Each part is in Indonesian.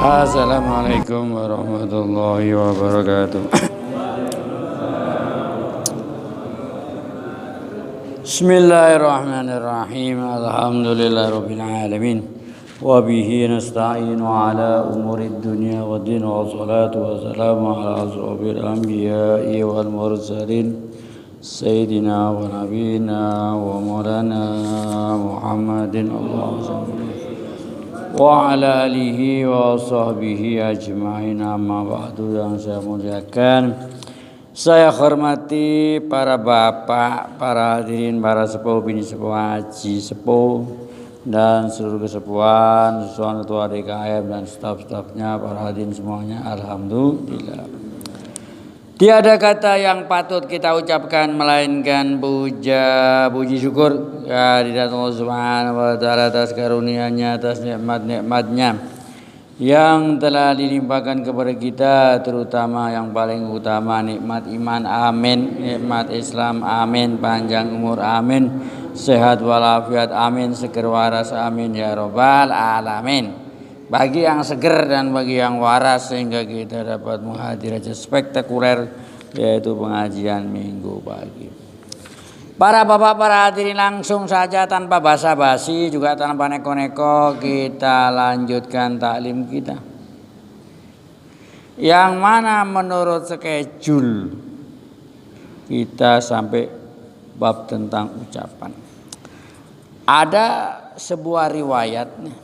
Assalamualaikum warahmatullahi wabarakatuh. Bismillahirrahmanirrahim. Alhamdulillahirabbil alamin. Wa bihi nasta'inu ala umurid dunya waddin wa salatu wassalamu ala asrofil anbiya'i wal mursalin sayyidina wa nabiyina wa maulana Muhammadin wa ala alihi wa sahbihi ajma'in, amma ba'du. Yang saya muliakan, saya hormati para bapak, para hadirin, para sepuh, bini sepuh, haji sepuh, dan seluruh kesepuhan, sesuatu ketua DKM dan staf-stafnya, para hadirin semuanya. Alhamdulillah, tiada kata yang patut kita ucapkan melainkan puji syukur kehadirat Allah Subhanahu wa taala atas karunia-Nya, atas nikmat-nikmat-Nya yang telah dilimpahkan kepada kita, terutama yang paling utama nikmat iman, amin, nikmat Islam, amin, panjang umur, amin, sehat walafiat, amin, seger waras, amin ya rabbal alamin. Bagi yang seger dan bagi yang waras, sehingga kita dapat menghadiri acara spektakuler, yaitu pengajian minggu pagi. Para bapak, para hadirin, langsung saja tanpa basa-basi, juga tanpa neko-neko, kita lanjutkan taklim kita, yang mana menurut schedule kita sampai bab tentang ucapan. Ada sebuah riwayat nih.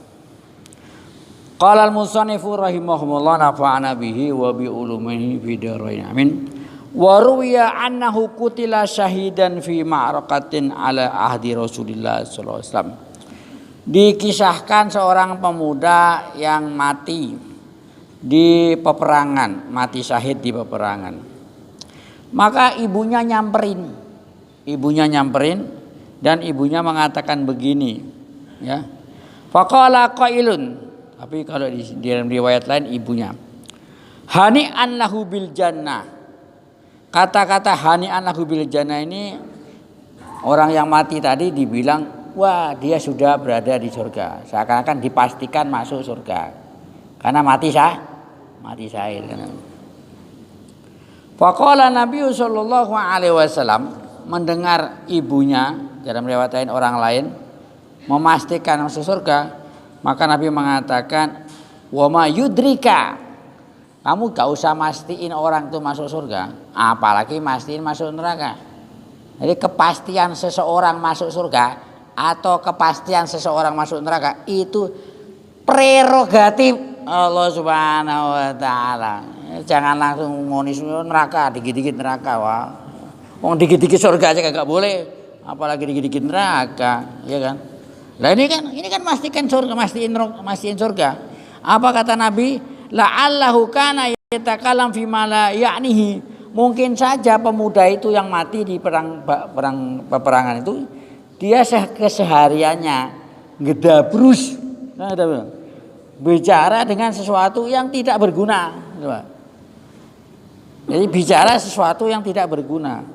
Qala al-musannifu rahimahullah nafa'ana bihi wa bi ulumihi fi darain amin. Wa ruwiya annahu qutila syahidan fi ma'rakatin ala ahdi Rasulillah sallallahu alaihi wasallam. Dikisahkan seorang pemuda yang mati di peperangan, mati syahid di peperangan. Maka ibunya nyamperin dan ibunya mengatakan begini, ya. Faqala qailun, tapi kalau di dalam riwayat lain ibunya, hani'an lahu bil jannah. Kata-kata hani'an lahu bil jannah ini, orang yang mati tadi dibilang, wah dia sudah berada di surga, seakan-akan dipastikan masuk surga karena mati syahid. Faqala Nabi sallallahu alaihi wasallam, mendengar ibunya, dalam riwayat lain orang lain memastikan masuk surga, maka Nabi mengatakan, wa ma yudrika, kamu gak usah mastiin orang itu masuk surga, apalagi mastiin masuk neraka. Jadi kepastian seseorang masuk surga atau kepastian seseorang masuk neraka itu prerogatif Allah Subhanahu wa taala. Jangan langsung ngonis neraka, dikit-dikit neraka, wah. Wong dikit-dikit surga aja kagak boleh, apalagi dikit-dikit neraka, ya kan? Nah ini kan mastiin surga. Apa kata Nabi? La'allahu kana yatakalam fi ma la ya'nihi. Mungkin saja pemuda itu yang mati di peperangan itu, dia kesehariannya ngedabrus, bicara dengan sesuatu yang tidak berguna. Jadi bicara sesuatu yang tidak berguna.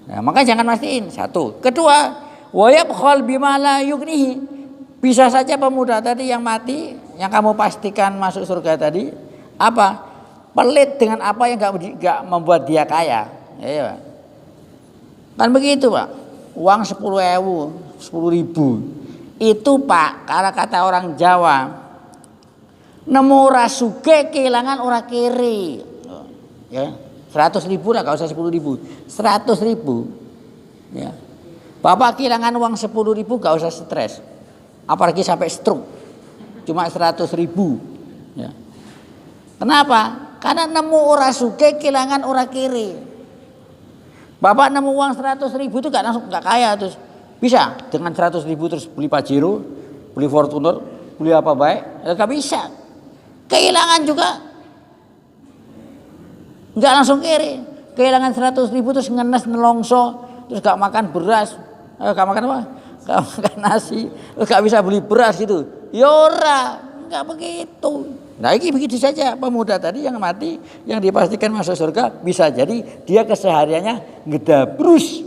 Nah, maka jangan mastiin. Satu. Kedua, wa yabkhal bima la yughnihi. Bisa saja pemuda tadi yang mati, yang kamu pastikan masuk surga tadi, apa? Pelit dengan apa yang enggak membuat dia kaya. Ya, Pak. Kan begitu, Pak. Uang 10.000. Itu, Pak, kalau kata orang Jawa, nemu ora sugih kehilangan ora kere. Ya. 100.000 lah, enggak usah 10.000. 100.000. Ya. Bapak kehilangan uang 10.000 enggak usah stres. Apalagi sampai stroke. Cuma 100.000. Ya. Kenapa? Karena nemu ora sugih kehilangan ora kere. Bapak nemu uang 100.000 itu enggak kaya, terus bisa dengan 100.000 terus beli Pajero, beli Fortuner, beli apa baik? Enggak bisa. Kehilangan juga enggak langsung kere. Kehilangan 100.000 terus ngenes nelongso, terus enggak makan beras, enggak makan apa? Enggak makan nasi, terus enggak bisa beli beras gitu. Ya ora, enggak begitu. Nah ini begitu saja pemuda tadi yang mati, yang dipastikan masuk surga, bisa jadi dia kesehariannya ngedabrus,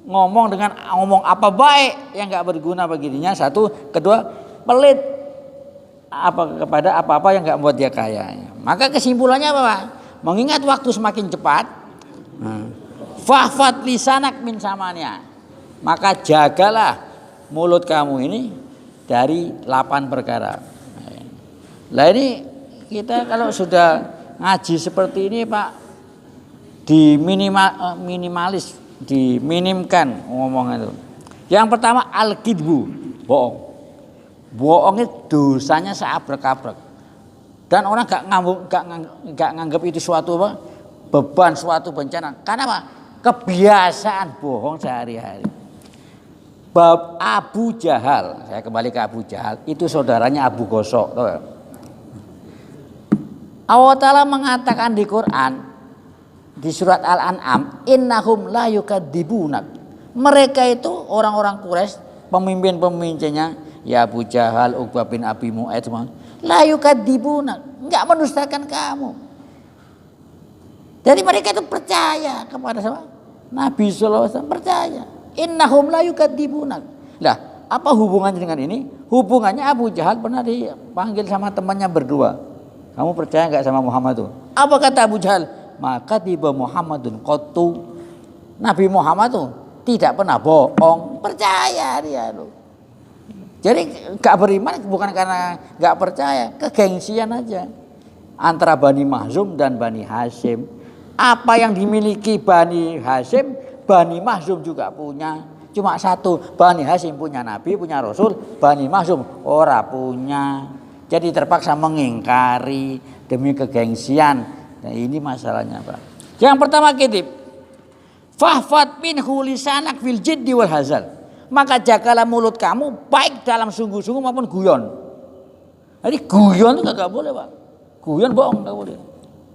ngomong apa baik yang nggak berguna bagi dirinya. Satu, kedua pelit kepada apa-apa yang nggak membuat dia kaya. Maka kesimpulannya apa, Pak? Mengingat waktu semakin cepat, fahfat lisanak min samania. Maka jagalah mulut kamu ini dari 8 perkara. Nah ini kita kalau sudah ngaji seperti ini, Pak, minimalis, diminimkan ngomongan itu. Yang pertama al-kidbu, bohong. Bohong itu dosanya seabrek-abrek. Dan orang gak nganggap itu suatu apa? Beban, suatu bencana. Karena apa? Kebiasaan bohong sehari-hari. Bab Abu Jahal, saya kembali ke Abu Jahal, itu saudaranya Abu Gosok. Allah Ta'ala mengatakan di Quran, di surat Al-An'am, innahum la yukadzibunak. Mereka itu orang-orang Quraisy, pemimpin-pemimpinnya, ya Abu Jahal, Uqbah bin Abi Mu'ayth, la yukadzibunak, enggak mendustakan kamu. Jadi mereka itu percaya kepada siapa? Nabi sallallahu alaihi wasallam, percaya. Innahum la yukadzibunak. Lah, apa hubungannya dengan ini? Hubungannya Abu Jahal pernah dipanggil sama temannya berdua. Kamu percaya enggak sama Muhammad itu? Apa kata Abu Jahal? Maka tiba Muhammadun qattu. Nabi Muhammad tuh tidak pernah bohong, percaya dia tuh. Jadi gak beriman bukan karena gak percaya, kegengsian aja. Antara Bani Makhzum dan Bani Hashim. Apa yang dimiliki Bani Hashim, Bani Makhzum juga punya. Cuma satu, Bani Hashim punya Nabi, punya Rasul, Bani Makhzum ora punya. Jadi terpaksa mengingkari demi kegengsian. Nah ini masalahnya, Pak. Yang pertama kitip, fahfat minhu lisanak fil jiddi wal hazal. Maka jagalah mulut kamu baik dalam sungguh-sungguh maupun guyon. Jadi guyon itu gak boleh, Pak. Guyon bohong gak boleh.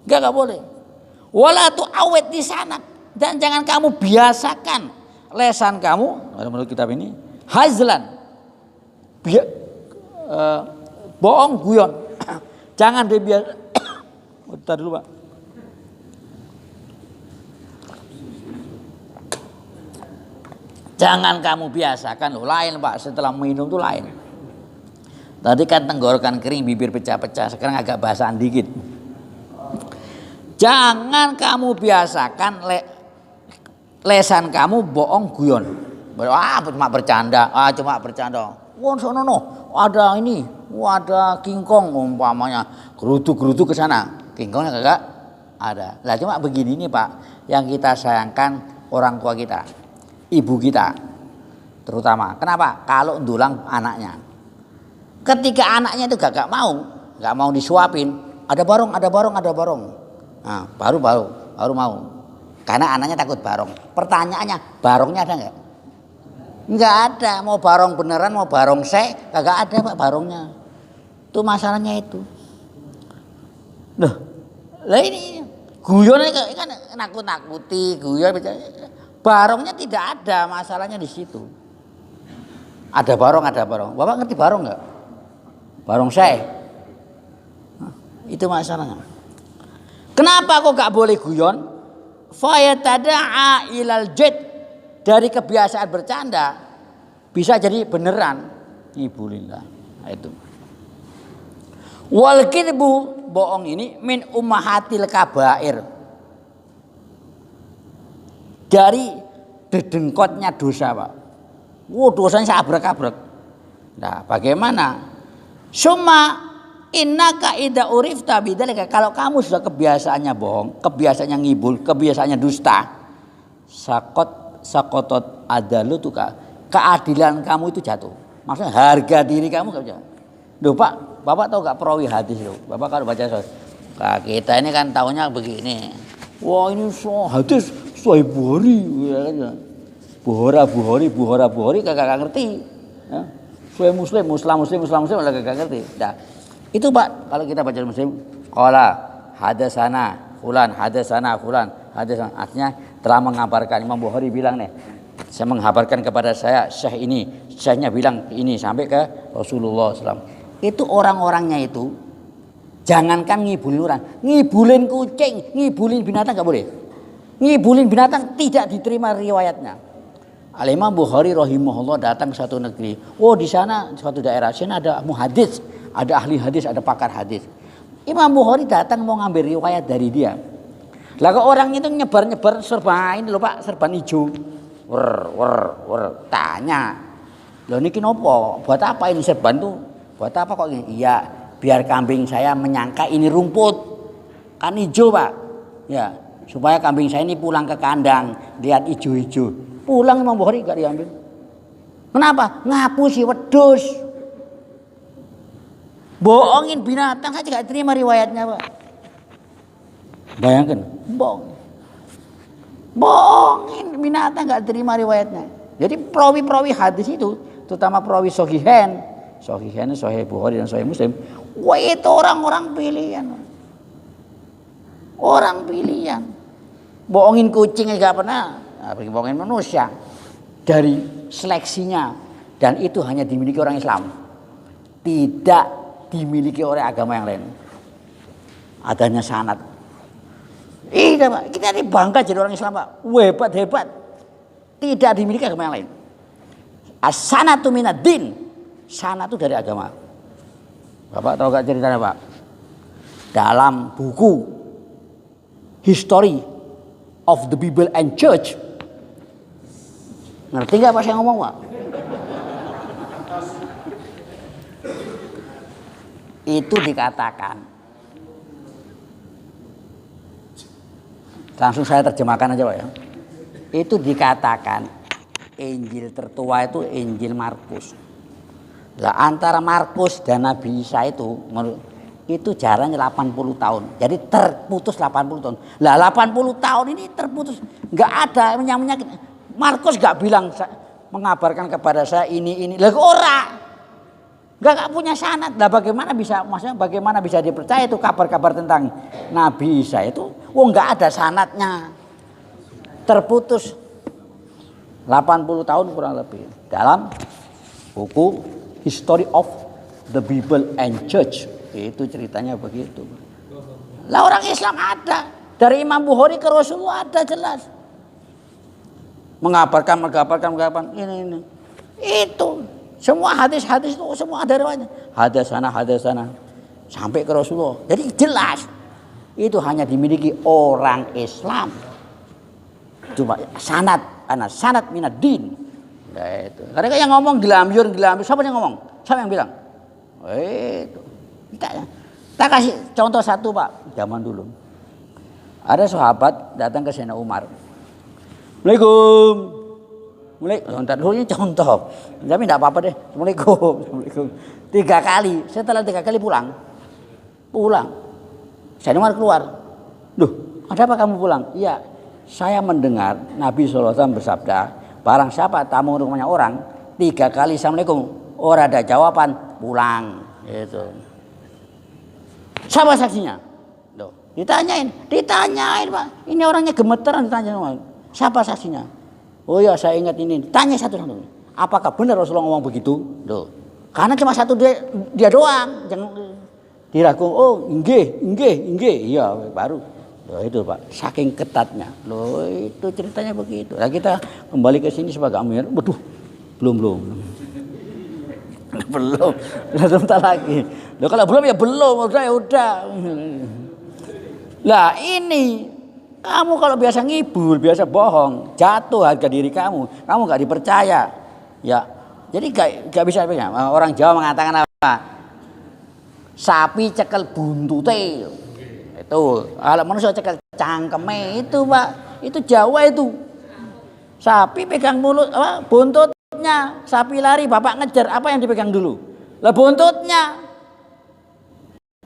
Gak boleh. Wala tu awet di sana, dan jangan kamu biasakan lesan kamu menurut kitab ini hazlan. Bohong guyon. Jangan dibiasa. Bentar dulu, Pak. Jangan kamu biasakan loh, lain Pak, setelah minum tuh lain. Tadi kan tenggorokan kering, bibir pecah-pecah, sekarang agak basaan dikit. Jangan kamu biasakan lesan kamu bohong guyon. Cuma bercanda, cuma bercanda. Wah, sono ada ini, ada kingkong umpamanya, gerutu ke sana. Kingkongnya kagak ada. Lah cuma begini nih, Pak, yang kita sayangkan orang tua kita, ibu kita terutama. Kenapa? Kalau ndulang anaknya. Ketika anaknya itu gak mau disuapin, ada barong. Nah, baru mau. Karena anaknya takut barong. Pertanyaannya, barongnya ada enggak? Enggak ada. Mau barong beneran, mau barong kagak ada, Pak, barongnya. Itu masalahnya itu. Lah ini guyon kan nakut-nakuti, guyon. Barongnya tidak ada, masalahnya di situ. Ada barong. Bapak ngerti barong enggak? Barong itu masalahnya. Kenapa kok gak boleh guyon? Fayatada'a ilal jid, dari kebiasaan bercanda bisa jadi beneran. Ibulillah. Nah, itu. Wal kidbu, bohong ini min ummahatil kabair. Dari dedengkotnya dosa, Pak. Dosanya abrek-abrek. Nah, bagaimana? Summa innaka idza urifta bidzalika, kalau kamu sudah kebiasaannya bohong, kebiasaannya ngibul, kebiasaannya dusta, sakotot adalutuka, keadilan kamu itu jatuh. Maksudnya harga diri kamu enggak jatuh. Loh, Pak, Bapak tahu enggak perawi hadis itu? Bapak kalau baca nah, kita ini kan tahunya begini. Wah, ini hadis Sahih Bukhari, Bukhari kagak ngerti. Ya. Sahih Muslim kagak ngerti. Nah, itu Pak, kalau kita baca Muslim, qala hadasana fulan, artinya telah mengabarkan. Imam Bukhari bilang nih, saya mengabarkan kepada saya syekh ini, syekhnya bilang ini sampai ke Rasulullah SAW. Itu orang-orangnya itu jangankan ngibulin orang, ngibulin kucing, ngibulin binatang enggak boleh. Ngibulin binatang tidak diterima riwayatnya. Al-Imam Bukhari rahimahullah datang ke satu negeri. Di sana suatu daerah, sana ada muhadits, ada ahli hadis, ada pakar hadis. Imam Bukhari datang mau ngambil riwayat dari dia. Lah kok orang itu nyebar-nyebar serban ini lho Pak, serban hijau. Tanya. Loh niki nopo? Buat apa ini serban tuh? Buat apa kok ini? Iya, biar kambing saya menyangka ini rumput. Kan hijau, Pak. Ya, supaya kambing saya ini pulang ke kandang, lihat hijau-hijau. Pulang Imam Bukhari enggak diambil. Kenapa? Ngapusi wedhus. Bohongin binatang saja enggak terima riwayatnya, Pak. Bayangkan, bohongin binatang enggak terima riwayatnya. Jadi perawi-perawi hadis itu, terutama perawi Sohihen, Sahih Bukhari dan Sahih Muslim, wah itu orang-orang pilihan. Orang pilihan. Bohongin kucing enggak pernah, apalagi bohongin manusia. Dari seleksinya, dan itu hanya dimiliki orang Islam. Tidak dimiliki oleh agama yang lain. Adanya sanad. Iya Pak, kita ini bangga jadi orang Islam Pak. Hebat. Tidak dimiliki agama yang lain. As-sanatu minad din. Sanad itu dari agama. Bapak tahu gak ceritanya Pak? Dalam buku History of the Bible and Church. Ngerti gak apa saya ngomong Pak? Itu dikatakan. Langsung saya terjemahkan aja Pak ya. Itu dikatakan Injil tertua itu Injil Markus. Lah antara Markus dan Nabi Isa itu jaraknya 80 tahun. Jadi terputus 80 tahun. Lah 80 tahun ini terputus. Enggak ada yang menyakit. Markus enggak bilang mengabarkan kepada saya ini. Lah ora. Enggak punya sanad. Lah bagaimana bisa dipercaya itu kabar-kabar tentang Nabi Isa itu? Enggak ada sanadnya. Terputus 80 tahun kurang lebih dalam buku History of the Bible and Church. Itu ceritanya begitu. Lah orang Islam ada. Dari Imam Bukhari ke Rasulullah ada jelas. Mengabarkan ini. Itu. Semua hadis-hadis itu semua ada riwayatnya. Hadasana. Sampai ke Rasulullah. Jadi jelas. Itu hanya dimiliki orang Islam. Cuma sanad minad din. Nah, itu. Karena yang ngomong gelamyur. Siapa yang ngomong? Siapa yang bilang? Itu. Kita kasih contoh satu Pak. Zaman dulu. Ada sahabat datang ke Sayyidina Umar. Assalamualaikum. Ntar dulu ini contoh. Tapi enggak apa-apa deh. Assalamualaikum. 3 kali. Setelah 3 kali pulang. Sayyidina Umar keluar. Duh, ada apa kamu pulang? Iya. Saya mendengar Nabi SAW bersabda, barang siapa tamu rumahnya orang 3 kali Assalamualaikum, orang ada jawaban, pulang. Itu. Siapa saksinya? Loh, ditanyain Pak. Ini orangnya gemeteran ditanya. Siapa saksinya? Oh ya saya ingat ini. Tanya satu-satu. Apakah benar Rasulullah ngomong begitu? Loh, karena cuma satu dia doang. Jangan diragu. Oh, inggih. Iya, baru. Loh itu Pak, saking ketatnya. Loh itu ceritanya begitu. Nah kita kembali ke sini sebagai amir. Waduh, belum. Sebentar lagi. Loh kalau belum ya belum, udah. Lah ini kamu kalau biasa ngibul, biasa bohong, jatuh harga diri kamu nggak dipercaya. Ya, jadi nggak bisa ya. Orang Jawa mengatakan apa? Sapi cekel buntute. Itu kalau manusia cekel cangkeme itu Pak, itu Jawa itu. Sapi pegang mulut buntutnya, sapi lari bapak ngejar, apa yang dipegang dulu? Lah buntutnya.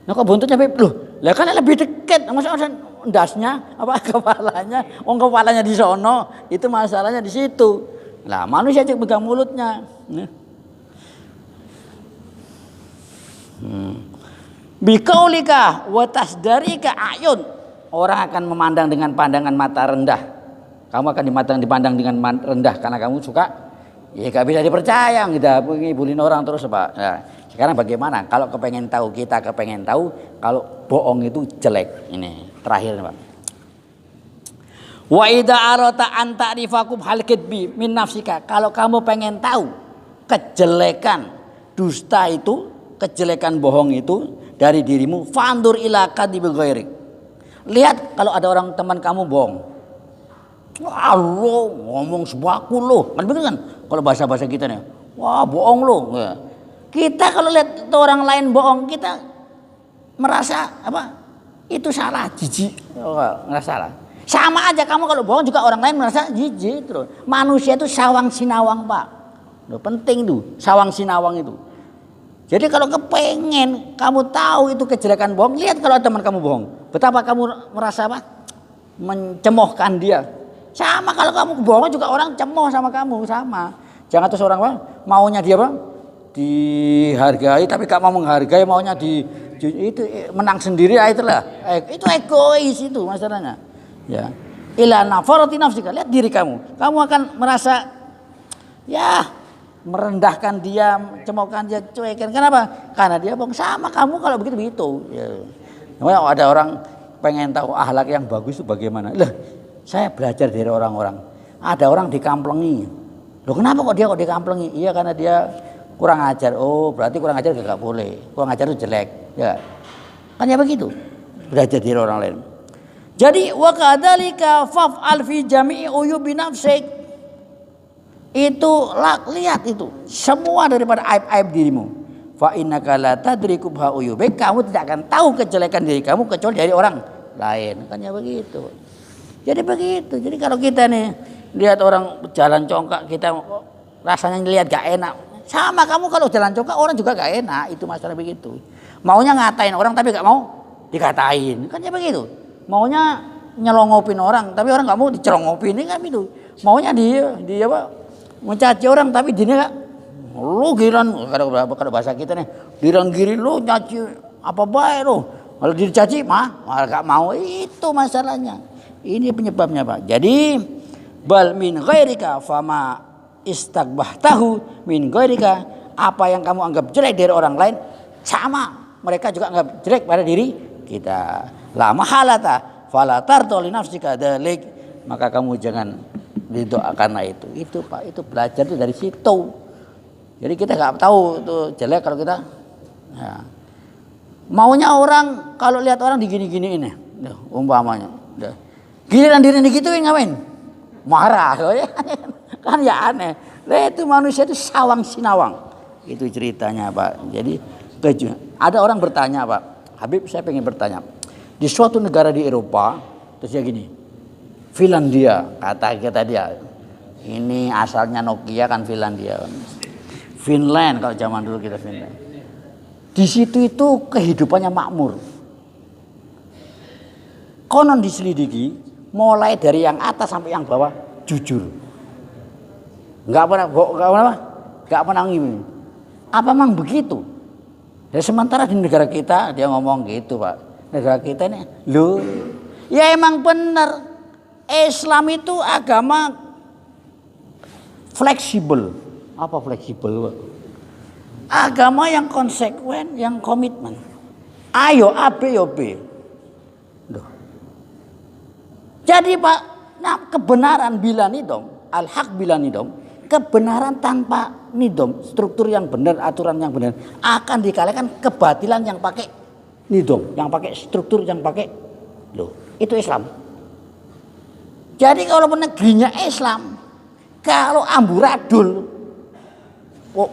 Nah kok buntutnya loh, lah kan lebih dekat, maksudnya endasnya apa kepalanya, kepalanya di sono, itu masalahnya di situ. Lah manusia cek pegang mulutnya. Bikaulika wa tasdarika ayun. Orang akan memandang dengan pandangan mata rendah. Kamu akan dipandang dengan rendah karena kamu suka. Ya gak bisa dipercaya, kita ngibulin orang terus Pak. Nah, sekarang bagaimana? Kalau kita kepengen tahu kalau bohong itu jelek. Ini terakhir Pak. Wa idza arata an ta'rifakum hal kidbi min nafsika. Kalau kamu pengen tahu kejelekan dusta itu kejelekan bohong itu dari dirimu, fandur ila kadhibi ghairik. Lihat kalau ada orang teman kamu bohong. Wah, lo ngomong sebaku lo. Kan begitu kan? Kalau bahasa-bahasa kita nih. Wah, bohong lo. Kita kalau lihat orang lain bohong, kita merasa apa? Itu salah, jijik. Nggak salah. Sama aja kamu kalau bohong juga orang lain merasa jijik terus. Manusia itu sawang sinawang, Pak. Loh, penting tuh, sawang sinawang itu. Jadi kalau kepengen kamu tahu itu kejelekan bohong, lihat kalau teman kamu bohong. Betapa kamu merasa apa? Mencemohkan dia. Sama kalau kamu bohong juga orang cemoh sama kamu, sama. Jangan terus orang apa? Maunya dia apa? Dihargai tapi gak mau menghargai, maunya itu menang sendiri, itulah. Itu egois itu masalahnya. Ya. Ila nafarati nafsika, lihat diri kamu. Kamu akan merasa ya merendahkan dia, cemohkan dia, cuekin. Kenapa? Karena dia bohong sama kamu kalau begitu. Ya. Ada orang pengen tahu akhlak yang bagus itu bagaimana. Lah, saya belajar dari orang-orang. Ada orang dikamplengi. Loh, kenapa kok dikamplengi? Iya karena dia kurang ajar. Oh, berarti kurang ajar gak boleh. Kurang ajar itu jelek. Ya. Kan ya begitu. Belajar dari orang lain. Jadi wa kadzalika faf'al fi jami'i uyubi nafsik. Itu lihat itu semua daripada aib-aib dirimu. Fa innaka la tadriku ha uyubik. Kamu tidak akan tahu kejelekan diri kamu kecuali dari orang lain. Kan ya begitu. Jadi begitu. Jadi kalau kita nih lihat orang jalan congkak, kita rasanya lihat gak enak. Sama kamu kalau jalan congkak orang juga gak enak. Itu masalah begitu. Maunya ngatain orang tapi gak mau dikatain. Kan ya begitu. Maunya nyelongopin orang tapi orang gak mau dicelongopin. Ini kan itu. Maunya dia apa? Mencaci orang tapi dia gak. Lu giran. Kalau bahasa kita nih. Giran-girin lu nyaci apa baik lu. Kalau dicaci malah gak mau. Itu masalahnya. Ini penyebabnya Pak. Jadi bal min ghairika fama istagbahtahu min ghairika, apa yang kamu anggap jelek dari orang lain sama mereka juga anggap jelek pada diri kita. La mahalata fala tardu li nafsika dzalik, maka kamu jangan didoakan itu. Itu Pak, itu belajar itu dari situ. Jadi kita enggak tahu itu jelek kalau kita ya. Maunya orang kalau lihat orang digini-giniin ya. Umpamanya. Giliran diri digituin ngapain? Marah loh ya. Kan ya aneh. Lah itu manusia itu sawang sinawang. Itu ceritanya Pak. Jadi ada orang bertanya Pak. Habib, saya pengen bertanya. Di suatu negara di Eropa, terus ya gini. Finlandia, kata dia. Ini asalnya Nokia kan Finlandia. Finland kalau zaman dulu kita Finland. Di situ itu kehidupannya makmur. Konon diselidiki mulai dari yang atas sampai yang bawah jujur. Enggak pernah ngimpi. Apa memang begitu? Ya sementara di negara kita dia ngomong gitu Pak. Negara kita ini loh. Ya emang benar. Islam itu agama fleksibel. Apa fleksibel Pak? Agama yang konsekuen, yang komitmen. Ayo A B yo B. Loh. Jadi Pak, nah kebenaran bila nidom, al-haq bila nidom, kebenaran tanpa nidom, struktur yang benar, aturan yang benar, akan dikalahkan kebatilan yang pakai nidom, yang pakai struktur, yang pakai loh, itu Islam. Jadi kalau negerinya Islam, kalau amburadul,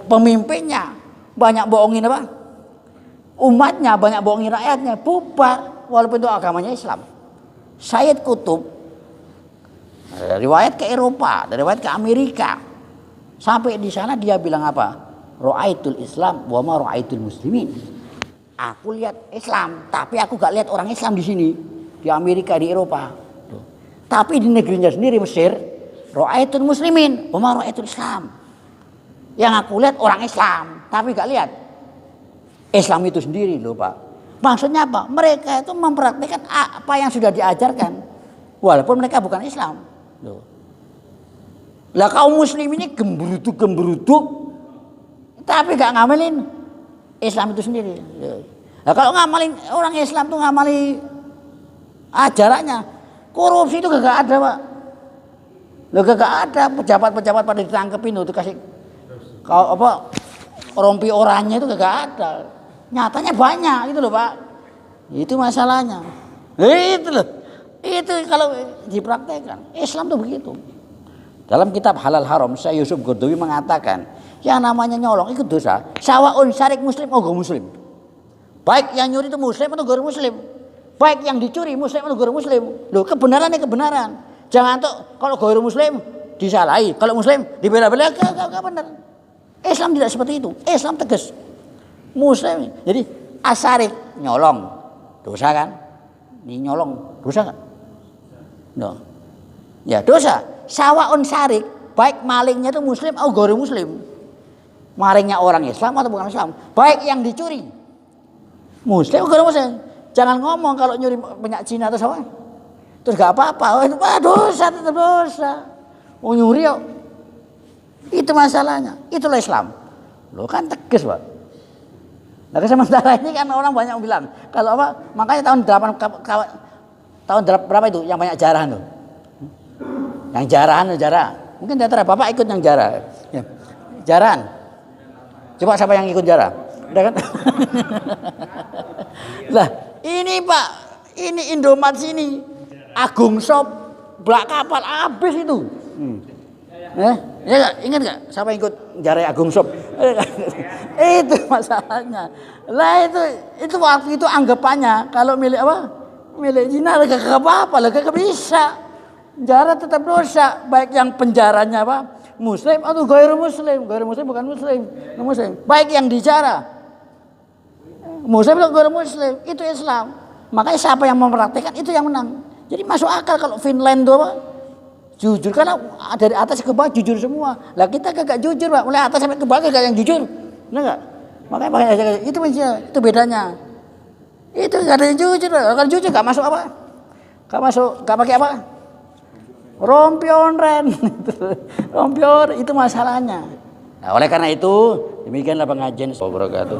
pemimpinnya banyak bohongin apa? Umatnya banyak bohongin rakyatnya, bubar, walaupun itu agamanya Islam. Sayyid Qutb riwayat ke Eropa, riwayat ke Amerika. Sampai di sana dia bilang apa? Ra'aitul Islam wa ma ra'aitul muslimin. Aku lihat Islam, tapi aku gak lihat orang Islam di sini, di Amerika, di Eropa. Tapi di negerinya sendiri Mesir, ra'aitul muslimin wa ma ra'aitul Islam. Yang aku lihat orang Islam, tapi gak lihat Islam itu sendiri loh Pak. Maksudnya apa? Mereka itu mempraktikkan apa yang sudah diajarkan, walaupun mereka bukan Islam. Loh. Lah kaum muslim ini gemberutuk, tapi gak ngamalin Islam itu sendiri. Nah, kalau ngamalin orang Islam tuh ngamali ajarannya, korupsi itu gak ada Pak. Loh gak ada pejabat-pejabat pada ditangkepin tuh kasih apa rompi oranye itu gak ada. Nyatanya banyak itu loh Pak. Itu masalahnya. Itu loh. Itu kalau dipraktekkan. Islam tuh begitu. Dalam kitab Halal Haram, Syekh Yusuf Qaradawi mengatakan, yang namanya nyolong itu dosa. Sawaun syarik muslim oh muslim. Baik yang nyuri itu muslim atau gak muslim. Baik yang dicuri muslim atau gak muslim. Loh, kebenarannya kebenaran. Jangan tuh kalau gak muslim disalahi, kalau muslim dibela-bela gak benar. Islam tidak seperti itu. Islam tegas. Muslim. Jadi asyarik nyolong dosa kan? Ini nyolong dosa kan? No. Ya dosa. Sawaun syarik, baik malingnya itu muslim atau gak muslim. Malingnya orang Islam atau bukan Islam. Baik yang dicuri muslim atau gak muslim. Jangan ngomong kalau nyuri minyak Cina atau apa. Terus gak apa-apa. Oh, itu dosa, tetap dosa. Oh nyuri yuk. Itu masalahnya. Itulah Islam. Lo kan tegas Pak. Nah sementara ini kan orang banyak bilang kalau apa makanya tahun berapa itu yang banyak jarahan tuh. Yang jarah. Mungkin di antara Bapak ikut yang jarah. Ya. Jarahan. Coba siapa yang ikut jarah? Udah kan? Lah, ini Pak, ini Indomaret sini. Agung Shop, Blak Kapal habis itu. Ya ingat enggak siapa yang ikut jarah Agung Shop? Itu masalahnya. Lah itu waktu itu anggapannya kalau milik apa? Milik Cina gak apa-apa, gak bisa. Penjara tetap dosa, baik yang penjaranya apa? Muslim atau gairah muslim. Gairah muslim bukan muslim, muslim. Baik yang dijara. Muslim atau gairah muslim, itu Islam. Makanya siapa yang mempraktikkan itu yang menang. Jadi masuk akal kalau Finland itu apa? Jujur karena dari atas ke bawah jujur semua. Lah kita kagak jujur, Pak. Mulai atas sampai ke bawah kagak yang jujur. Benar enggak? Makanya itu bedanya. Itu enggak ada yang jujur. Kalau jujur enggak masuk apa? Enggak pakai apa? Rompion ren. Rompion itu masalahnya. Nah, oleh karena itu demikianlah pengajian. Wabarakatuh.